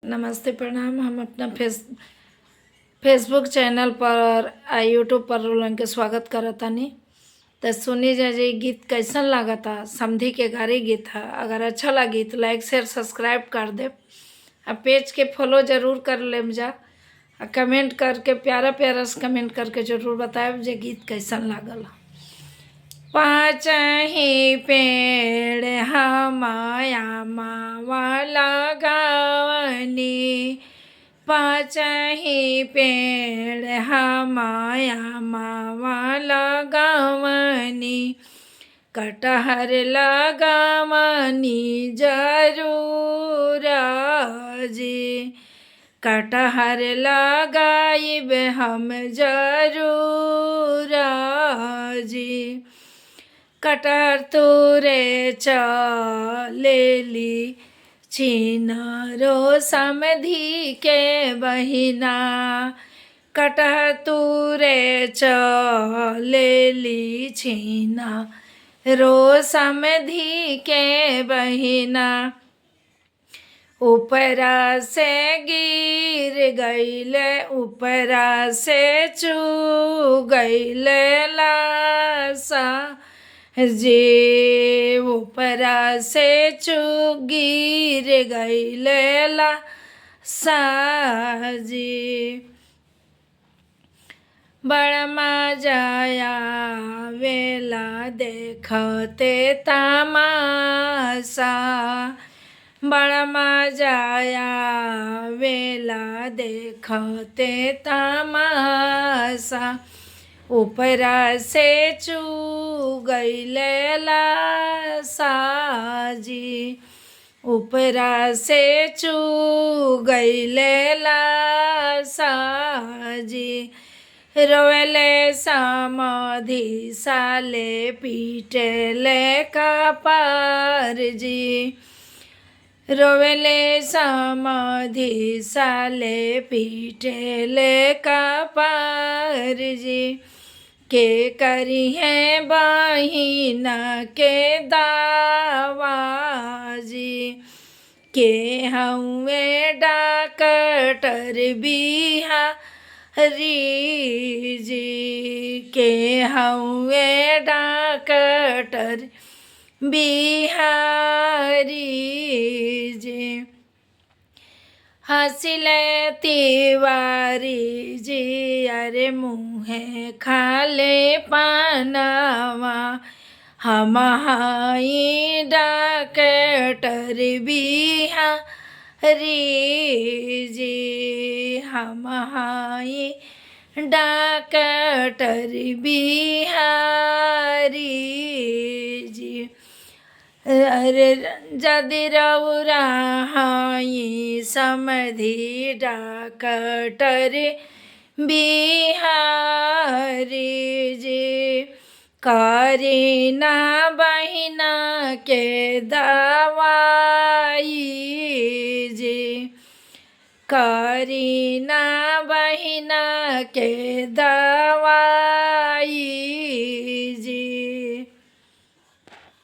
नमस्ते प्रणाम। हम अपना फेसबुक चैनल पर और यूट्यूब पर लोगन के स्वागत करतानी। तो सुनी जा जी गीत कैसन लागता। समधी के गारी गीत है। अगर अच्छा लगी तो लाइक शेयर सब्सक्राइब कर दे। पेज के फॉलो जरूर कर लेम जा। कमेंट करके प्यारा प्यारा से कमेंट करके जरूर बताएब जे गीत कैसन लागल। पाँच ही पेड़ हमाया मावा लगावनी, पाँच ही पेड़ हमाया मावा लगावनी, कटहर लगावनी जरूर जी, कटहर लगाइब हम जरूर जी, कटहर तोरे चलेली छिनारो समधी के बहिना, कटहर तोरे चलेली छिना रो समधी के बहिना, ऊपरा से गिर गईले ऊपरा से चू गईले लासा जी, ऊपरा से चू गिर गईले लासा जी, बड़ मजाया वेला देखते तमाशा, बड़ मजाया वेला देखते तमाशा, ऊपरा से चू गईले लासा जी, ऊपरा से चू गईले लासा जी, रोवेले समधी साले पीटेले कपार जी, रोवेले समधी साले पीटेले कपार जी, के करी है बहिना के दावा जी, के हउए डॉक्टर बिहारी जी, के हउए डॉक्टर बिहारी जी, हंसिले तिवारी जी अरे मुँहे खाले पानावा, हम हाई डॉक्टर बिहारी जी, हम हाई डॉक्टर बिहारी जी, अरे जदि रउरा हाई समधी डॉक्टर बिहारी जी, करीना बहिना के दवाई जी, करीना बहिना के दवाई जी।